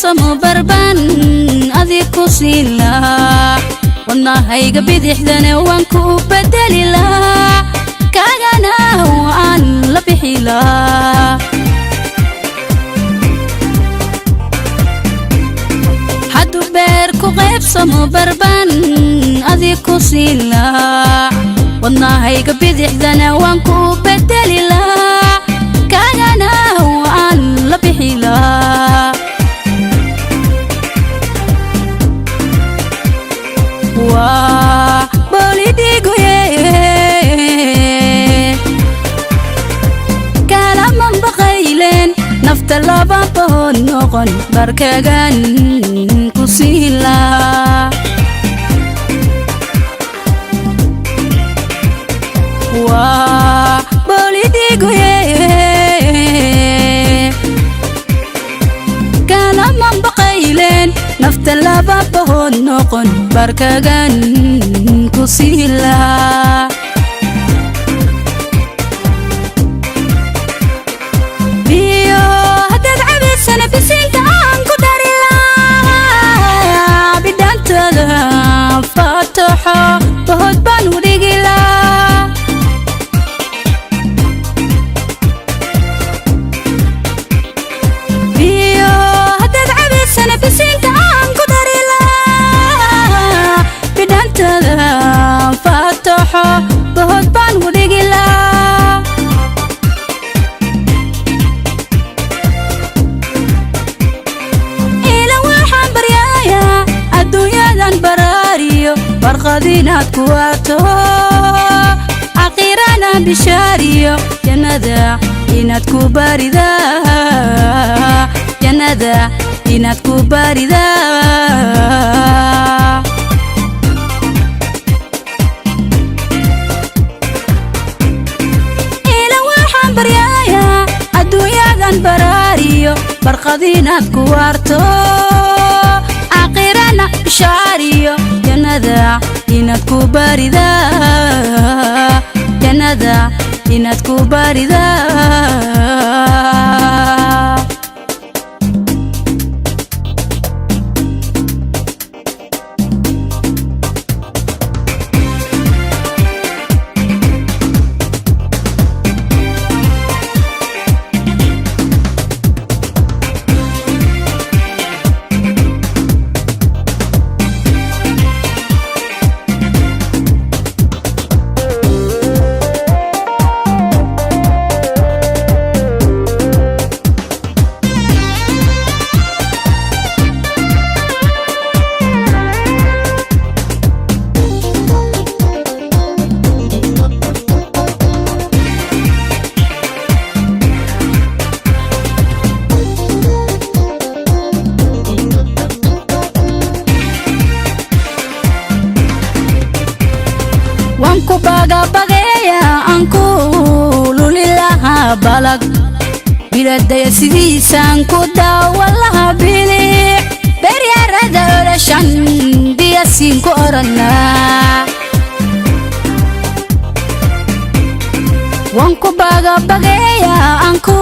qaybsamo barban adiku siila wadnahayga bidixdana waan ku bedeli lahaa kaagana waan la bixi lahaa hadduu beer ku qaybsamo barban adiku siila wadnahayga bidixdana waan ku bedeli lahaa kaagana waan la bixi lahaa waa bolidigoye kalaman baqayleen nafta laba bood noqon barkagan ku siila waa bolidigoye kalaman baqayleen nafta laba bood noqon barkagan ku siila biyo haddaad cabaysana bisinka aan ku dari lahaa bidhaantada fataxo bohod baan u dhigi lahaa biyo haddaad cabaysana bisinka aan ku dari lahaa bidhaantada fataxo bohod baan u dhigi lahaa ila waxaan baryayaa adduunyadan baraariyo barqad inaad ku waato caqiirana bishaariyo jannada inaad ku baridaa jannada inaad ku baridaa ila waxaan baryayaa adduunyadan baraariyo barqad inaad ku waarto caqiirana bishaariyo jannada inaad ku baridaa jannada inaad ku baridaa wanku bagabagaya anku lulilaha balag biladaya sidiisaan ku daawan lahaa bilic beryarada olashan biyasiin ku oranaa wanku bagabagaya anku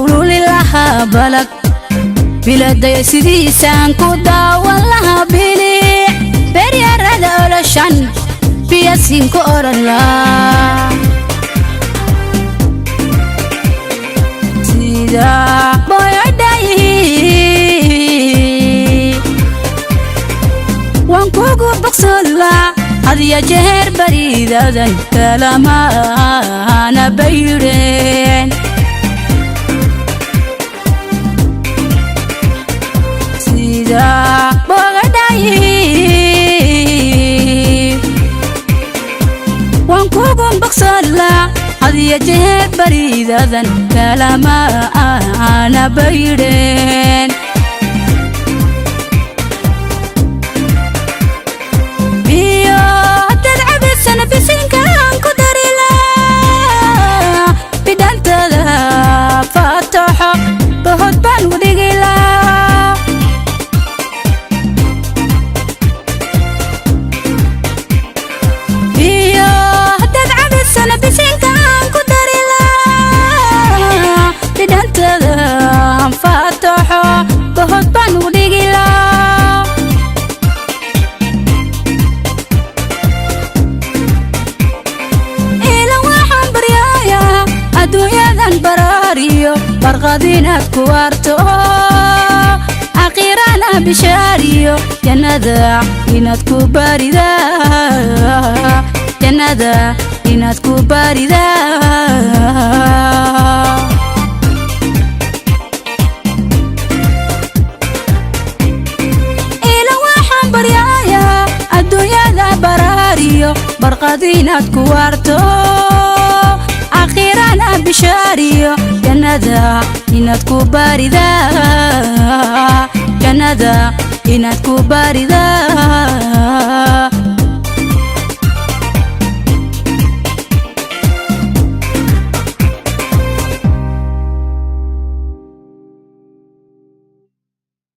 lulilaha balag biladaya sidiisaan ku daawan lahaa bilic beryarada olashan biyasiin ku oranaa sida boyodhayi waan kugu bogsolaa hadiya jeer baridadan kalamaana bayreen sida boyodhayi waan kugu bogsolaa hadiya jeer baridadan kalamaana bayreen biyo haddaad cabaysana bisinka aan ku dari lahaa bidhaantada fataxo bohod baan u dhigi lahaa biyo haddaad cabaysana bisinka aan ku dari lahaa bidhaantada fataxo barqadinaad ku waarto akhiirana bishaariyo jannada inaad ku baridaa jannada inaad ku baridaa barqadinaad ku waarto akhiirana bishaariyo jannada inaad ku baridaa jannada inaad ku baridaa